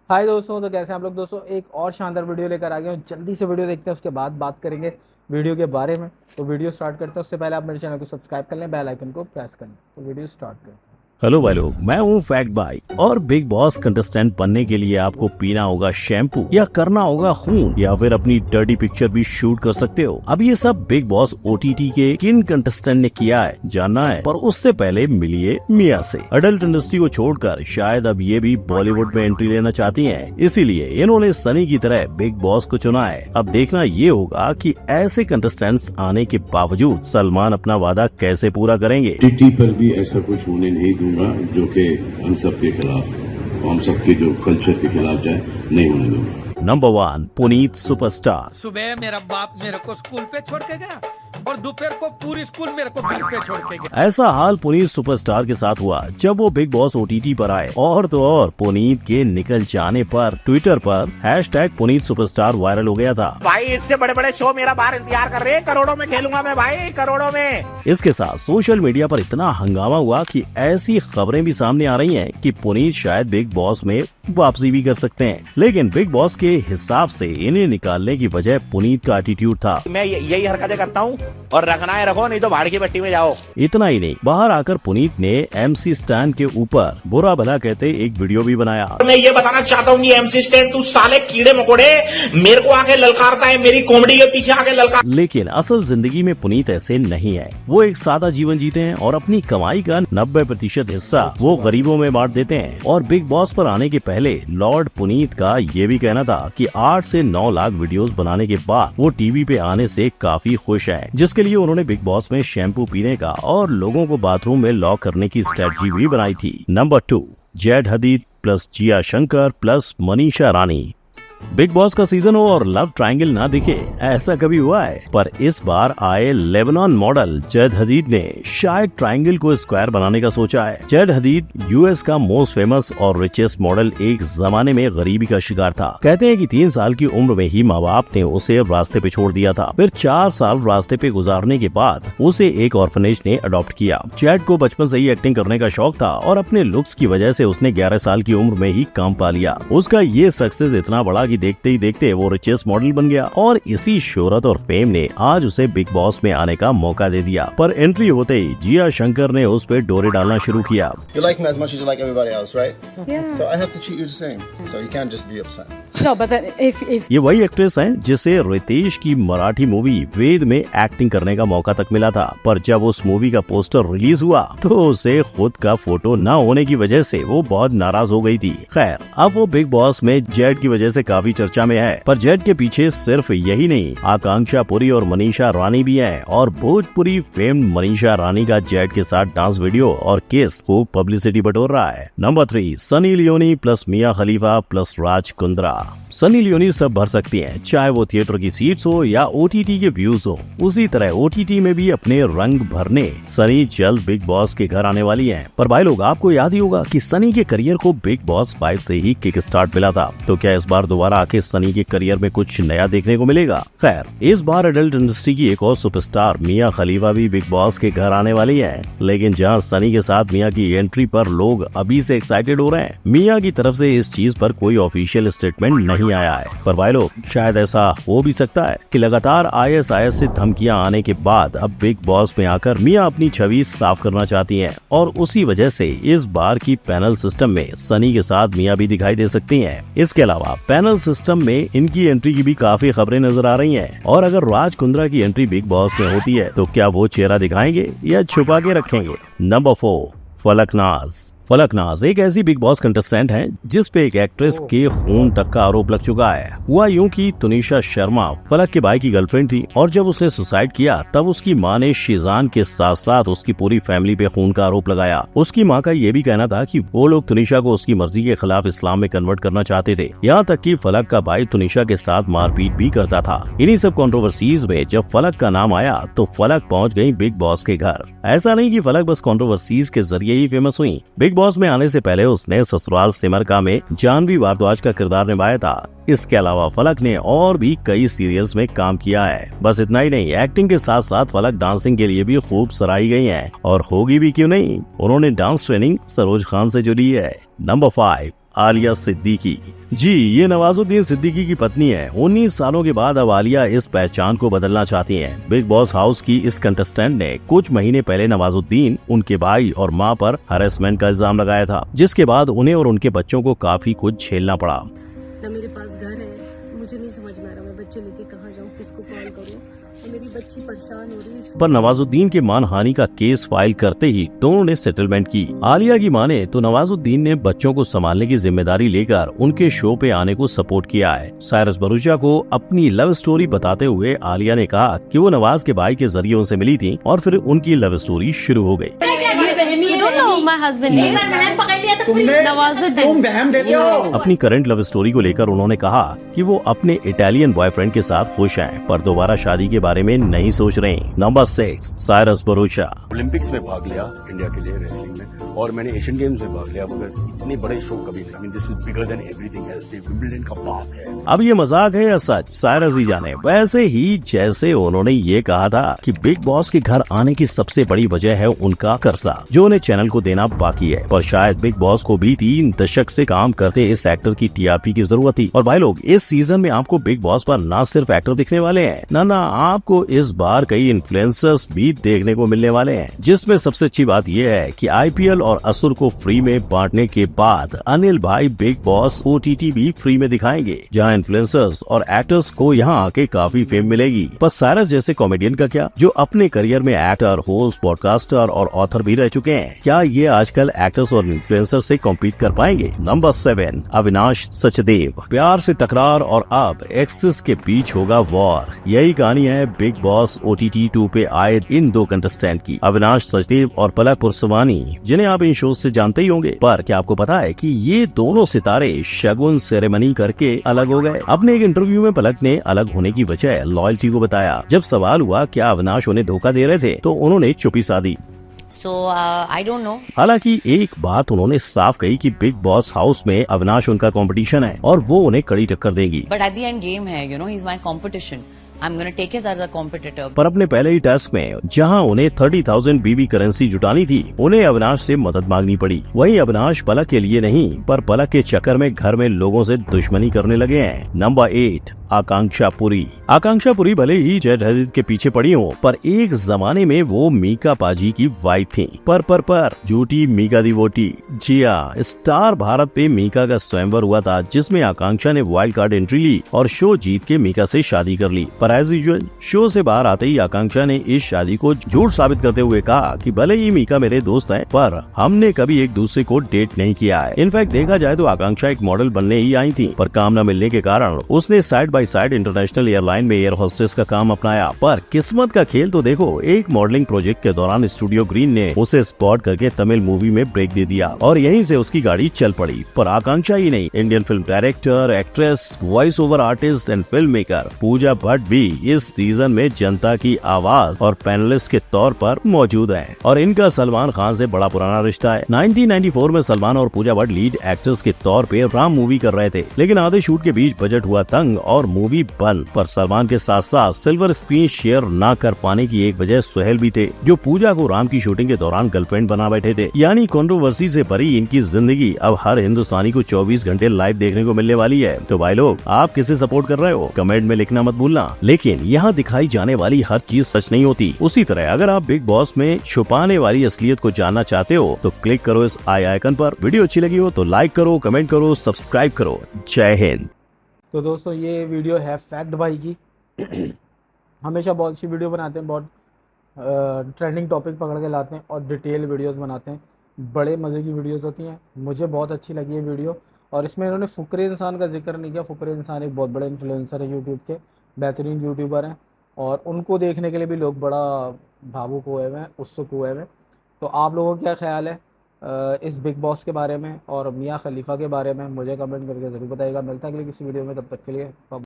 हाय दोस्तों, तो कैसे हैं आप लोग। दोस्तों एक और शानदार वीडियो लेकर आ गए हूँ। जल्दी से वीडियो देखते हैं, उसके बाद बात करेंगे वीडियो के बारे में। तो वीडियो स्टार्ट करते हैं, उससे पहले आप मेरे चैनल को सब्सक्राइब कर लें, बेल आइकन को प्रेस कर लें। तो वीडियो स्टार्ट करते हैं। हेलो भाई लोग, मैं हूँ फैक्ट बाई और बिग बॉस कंटेस्टेंट बनने के लिए आपको पीना होगा शैम्पू या करना होगा खून या फिर अपनी डर्टी पिक्चर भी शूट कर सकते हो। अब ये सब बिग बॉस ओटीटी के किन कंटेस्टेंट ने किया है जानना है, पर उससे पहले मिलिए मिया से। अडल्ट इंडस्ट्री को छोड़कर शायद अब ये भी बॉलीवुड में एंट्री लेना चाहती हैं, इसीलिए इन्होंने सनी की तरह बिग बॉस को चुना है। अब देखना ये होगा कि ऐसे कंटेस्टेंट्स आने के बावजूद सलमान अपना वादा कैसे पूरा करेंगे। टीटी पर भी ऐसा कुछ होने नहीं दूंगा जो कि हम सबके खिलाफ, हम सबके जो कल्चर के खिलाफ जाए, नहीं होने दूंगा। Number 1, Puneet superstar. सुबह मेरा बाप मेरे को स्कूल पे छोड़ के गया और दोपहर को पूरी स्कूल मेरे को घर पे छोड़ के गया। ऐसा हाल पुनीत सुपरस्टार के साथ हुआ जब वो बिग बॉस ओटीटी पर आए। और तो और पुनीत के निकल जाने पर ट्विटर पर हैशटैग पुनीत सुपरस्टार वायरल हो गया था। भाई इससे बड़े बड़े शो मेरा बाहर इंतजार कर रहे हैं, करोड़ों में खेलूंगा मैं भाई, करोड़ों में। इसके साथ सोशल मीडिया पर इतना हंगामा हुआ कि ऐसी खबरें भी सामने आ रही हैं कि पुनीत शायद बिग बॉस में वापसी भी कर सकते हैं। लेकिन बिग बॉस के हिसाब से इन्हें निकालने की वजह पुनीत का एटीट्यूड था। मैं यही हरकतें करता हूँ और रखना है रखो, नहीं तो भाड़ की पट्टी में जाओ। इतना ही नहीं, बाहर आकर पुनीत ने एमसी स्टैन के ऊपर बुरा भला कहते एक वीडियो भी बनाया। मैं ये बताना चाहता हूँ, एमसी स्टैंड तू साले कीड़े मकोड़े मेरे को आके ललकारता है, मेरी कॉमेडी के पीछे आके ललकार। लेकिन असल जिंदगी में पुनीत ऐसे नहीं है। वो एक सादा जीवन जीते हैं और अपनी कमाई का 90% हिस्सा वो गरीबों में बांट देते हैं। और बिग बॉस पर आने के पहले लॉर्ड पुनीत का ये भी कहना था कि 8 से 9 लाख वीडियोस बनाने के बाद वो टीवी पे आने से काफी खुश हैं, जिसके लिए उन्होंने बिग बॉस में शैम्पू पीने का और लोगों को बाथरूम में लॉक करने की स्ट्रेटजी भी बनाई थी। नंबर 2, जेड हदीद plus Jiya Shankar plus Manisha Rani. Big boss का सीजन हो और लव ट्रायंगल ना दिखे, ऐसा कभी हुआ है? पर इस बार आए लेबनान मॉडल जैद हदीद ने शायद ट्रायंगल को स्क्वायर बनाने का सोचा है। जैद हदीद यूएस का मोस्ट फेमस और रिचेस्ट मॉडल एक जमाने में गरीबी का शिकार था। कहते हैं कि 3 साल की उम्र में ही माँ बाप ने उसे रास्ते पे छोड़ दिया था। फिर 4 साल रास्ते पे गुजारने के बाद उसे एक ऑर्फनेज ने अडॉप्ट किया। जैद को बचपन से ही एक्टिंग करने का शौक था और अपने लुक्स की वजह से उसने 11 साल की उम्र में ही काम पा लिया। उसका ये सक्सेस इतना बड़ा कि देखते ही देखते वो रिचेस्ट मॉडल बन गया और इसी शोहरत और फेम ने आज उसे बिग बॉस में आने का मौका दे दिया। पर एंट्री होते ही जिया शंकर ने उस पे डोरे डालना शुरू किया। You like me as much as you like everybody else, right? Yeah. So I have to treat you the same. So you can't just be upset. No, but then if ये वही एक्ट्रेस हैं जिसे रितेश की Marathi movie वेद में acting करने का मौका तक मिला था। पर जब उस मूवी का पोस्टर रिलीज हुआ तो उसे खुद का फोटो न होने की वजह से वो बहुत नाराज हो गई थी। खैर, अब वो बिग बॉस में जेड की वजह से काफी चर्चा में है। पर जेड के पीछे सिर्फ यही नहीं, आकांक्षा पुरी और मनीषा रानी भी हैं। और भोजपुरी फेम मनीषा रानी का जेड के साथ डांस वीडियो और किस खूब पब्लिसिटी बटोर रहा है। नंबर 3, सनी लियोनी प्लस मिया खलीफा प्लस राज कुंद्रा। सनी लियोनी सब भर सकती हैं, चाहे वो थिएटर की सीट्स हो या ओटीटी के व्यूज हो। उसी तरह ओटीटी में भी अपने रंग भरने सनी जल्द बिग बॉस के घर आने वाली हैं। पर भाई लोग, आपको याद ही होगा कि सनी के करियर को बिग बॉस 5 से ही किक स्टार्ट मिला था। तो क्या इस बार दोबारा आके सनी के करियर में कुछ नया देखने को मिलेगा? खैर, इस बार एडल्ट इंडस्ट्री की एक और सुपरस्टार मिया खलीफा भी बिग बॉस के घर आने वाली है। लेकिन जहाँ सनी के साथ मिया की एंट्री पर लोग अभी से एक्साइटेड हो रहे हैं, मिया की तरफ से इस चीज पर कोई ऑफिशियल स्टेटमेंट नहीं आया है। पर भाई लोग, शायद ऐसा हो भी सकता है कि लगातार आईएसआईएस से धमकियां आने के बाद अब बिग बॉस में आकर मिया अपनी छवि साफ करना चाहती हैं और उसी वजह से इस बार की पैनल सिस्टम में सनी के साथ मिया भी दिखाई दे सकती हैं। इसके अलावा पैनल सिस्टम में इनकी एंट्री की भी काफी खबरें नजर आ रही हैं। और अगर राज कुंद्रा की एंट्री बिग बॉस में होती है तो क्या वो चेहरा दिखाएंगे या छुपा के रखेंगे? नंबर 4, फलकनाज। फलकनाज एक ऐसी बिग बॉस कंटेस्टेंट है जिस पे एक एक्ट्रेस के खून तक का आरोप लग चुका है। हुआ यूं कि तुनिशा शर्मा फलक के भाई की गर्लफ्रेंड थी और जब उसने सुसाइड किया तब उसकी मां ने शीजान के साथ साथ उसकी पूरी फैमिली पे खून का आरोप लगाया। उसकी मां का ये भी कहना था कि वो लोग तुनिशा को उसकी मर्जी के खिलाफ इस्लाम में कन्वर्ट करना चाहते थे। यहाँ तक कि फलक का भाई तुनिशा के साथ मारपीट भी करता था। इन्हीं सब कंट्रोवर्सीज में जब फलक का नाम आया तो फलक पहुँच गयी बिग बॉस के घर। ऐसा नहीं कि फलक बस कंट्रोवर्सीज के जरिए ही फेमस हुई। बिग बॉस में आने से पहले उसने ससुराल सिमर का में जानवी भारद्वाज का किरदार निभाया था। इसके अलावा फलक ने और भी कई सीरियल्स में काम किया है। बस इतना ही नहीं, एक्टिंग के साथ साथ फलक डांसिंग के लिए भी खूब सराही गई हैं और होगी भी क्यों नहीं। उन्होंने डांस ट्रेनिंग सरोज खान से जो ली है। नंबर 5, आलिया सिद्दीकी। जी, ये नवाजुद्दीन सिद्दीकी की पत्नी है। 19 सालों के बाद अब आलिया इस पहचान को बदलना चाहती हैं। बिग बॉस हाउस की इस कंटेस्टेंट ने कुछ महीने पहले नवाजुद्दीन, उनके भाई और मां पर हरेसमेंट का इल्जाम लगाया था, जिसके बाद उन्हें और उनके बच्चों को काफी कुछ झेलना पड़ा। ना मेरे पास घर है, मुझे नहीं समझ में आ रहा मैं बच्चे लेके कहाँ जाऊँ, किसको कॉल करूँ, मेरी बच्ची परेशान हो रही है। पर नवाजुद्दीन के मानहानि का केस फाइल करते ही दोनों ने सेटलमेंट की। आलिया की माने तो नवाजुद्दीन ने बच्चों को संभालने की जिम्मेदारी लेकर उनके शो पे आने को सपोर्ट किया है। साइरस भरूचा को अपनी लव स्टोरी बताते हुए आलिया ने कहा कि वो नवाज के भाई के जरिए उनसे मिली थी और फिर उनकी लव स्टोरी शुरू हो गई। अपनी करंट लव स्टोरी को लेकर उन्होंने कहा कि वो अपने इटालियन बॉयफ्रेंड के साथ खुश हैं, पर दोबारा शादी के बारे में नहीं सोच रहे। Number 6, Cyrus Bharucha. ओलंपिक्स में भाग लिया इंडिया के लिए रेसलिंग में, और मैंने एशियन गेम्स में भाग लिया, मगर इतने बड़े शो कभी नहीं। I mean this is bigger than everything else. ये विंबलडन का पाप है। अब ये मजाक है या सच, साइरस ही जाने। वैसे ही जैसे उन्होंने ये कहा था कि बिग बॉस के घर आने की सबसे बड़ी वजह है उनका कर्जा, जो उन्हें चैनल को देना बाकी है। पर शायद बिग बॉस को भी 3 दशक से काम करते इस एक्टर की टीआरपी की जरूरत थी। और भाई लोग, इस सीजन में आपको बिग बॉस पर ना सिर्फ एक्टर दिखने वाले हैं, ना आपको इस बार कई इन्फ्लुएंसर्स भी देखने को मिलने वाले हैं। जिसमें सबसे अच्छी बात यह है कि आईपीएल और असुर को फ्री में बांटने के बाद अनिल भाई बिग बॉस ओटीटी भी फ्री में दिखाएंगे, जहां इन्फ्लुएंसर्स और एक्टर्स को यहां आके काफी फेम मिलेगी। पर साइरस जैसे कॉमेडियन का क्या, जो अपने करियर में एक्टर, होस्ट, पॉडकास्टर और ऑथर भी रह चुके हैं, क्या ये आजकल एक्टर्स और इन्फ्लुएंसर से कॉम्पीट कर पाएंगे? नंबर 7, अविनाश सचदेव। प्यार से तकरार और अब एक्सेस के बीच होगा वॉर। यही कहानी है बिग बॉस ओटीटी 2 पे आए इन 2 कंटेस्टेंट की, अविनाश सचदेव और पलक पुरसवानी, जिन्हें आप इन शो से जानते ही होंगे। पर क्या आपको पता है कि ये दोनों सितारे शगुन सेरेमनी करके अलग हो गए? अपने एक इंटरव्यू में पलक ने अलग होने की वजह लॉयल्टी को बताया। जब सवाल हुआ क्या अविनाश उन्हें धोखा दे रहे थे, तो उन्होंने चुप्पी साधी। I don't know. हालांकि एक बात उन्होंने साफ कही कि बिग बॉस हाउस में अविनाश उनका कंपटीशन है और वो उन्हें कड़ी टक्कर देंगी। But at the end game है, you know, he's my competition. I'm gonna take his as a competitor. पर अपने पहले ही टास्क में जहां उन्हें 30,000 बीबी करेंसी जुटानी थी, उन्हें अविनाश से मदद मांगनी पड़ी। वहीं अविनाश पलक के लिए नहीं, पर पलक के चक्कर में घर में लोगों से दुश्मनी करने लगे हैं। नंबर 8, आकांक्षा पुरी। आकांक्षा पुरी भले ही जय जहरीद के पीछे पड़ी हो, पर एक जमाने में वो मीका पाजी की वाइफ थी। पर झूठी मीका दी वोटी। जी हां, स्टार भारत पे मीका का स्वयंवर हुआ था, जिसमें आकांक्षा ने वाइल्ड कार्ड एंट्री ली और शो जीत के मीका से शादी कर ली। पर एज यूजुअल शो से बाहर आते ही आकांक्षा ने इस शादी को झूठ साबित करते हुए कहा कि भले ही मीका मेरे दोस्त हैं, पर हमने कभी एक दूसरे को डेट नहीं किया है। इनफैक्ट देखा जाए तो आकांक्षा एक मॉडल बनने ही आई थी, पर काम न मिलने के कारण उसने side by side international airline में एयर होस्टेस का काम अपनाया। पर किस्मत का खेल तो देखो, एक मॉडलिंग प्रोजेक्ट के दौरान स्टूडियो ग्रीन ने उसे स्पॉट करके तमिल मूवी में ब्रेक दे दिया और यहीं से उसकी गाड़ी चल पड़ी। पर आकांक्षा ही नहीं, Indian film director, actress, voice over artist and film maker Pooja Bhatt भी इस सीजन में जनता की आवाज और पैनलिस्ट के तौर पर मौजूद हैं। और इनका सलमान खान से बड़ा पुराना रिश्ता है। 1994 में सलमान और पूजा भट्ट लीड एक्टर्स के तौर पे राम मूवी कर रहे थे, लेकिन आधे शूट के बीच बजट हुआ तंग और मूवी बंद। पर सलमान के साथ साथ सिल्वर स्क्रीन शेयर ना कर पाने की एक वजह सुहेल भी थे, जो पूजा को राम की शूटिंग के दौरान गर्लफ्रेंड बना बैठे थे। यानी कंट्रोवर्सी से भरी इनकी जिंदगी अब हर हिंदुस्तानी को 24 घंटे लाइव देखने को मिलने वाली है। तो भाई लोग, आप किसे सपोर्ट कर रहे हो, कमेंट में लिखना मत भूलना। लेकिन यहाँ दिखाई जाने वाली हर चीज सच नहीं होती। उसी तरह अगर आप बिग बॉस में छुपाने वाली असलियत को जानना चाहते हो तो क्लिक करो इस आई आइकन पर। वीडियो अच्छी लगी हो तो लाइक करो, कमेंट करो, सब्सक्राइब करो। जय हिंद। तो दोस्तों, ये वीडियो है फैक्ट भाई की। हमेशा बहुत अच्छी वीडियो बनाते हैं, बहुत ट्रेंडिंग टॉपिक पकड़ के लाते हैं और डिटेल वीडियोस बनाते हैं। बड़े मज़े की वीडियोस होती हैं, मुझे बहुत अच्छी लगी है वीडियो। और इसमें इन्होंने फुकरे इंसान का जिक्र नहीं किया। फुकरे इंसान एक बहुत बड़े इन्फ्लुएंसर है, यूट्यूब के बेहतरीन यूट्यूबर हैं और उनको देखने के लिए भी लोग बड़ा भावुक हुए हुए हैं, उत्सुक हुए हुए हैं। तो आप लोगों का क्या ख्याल है इस बिग बॉस के बारे में और मियाँ खलीफा के बारे में, मुझे कमेंट करके ज़रूर बताइएगा। मिलता है अगली किसी वीडियो में, तब तक के लिए बाय।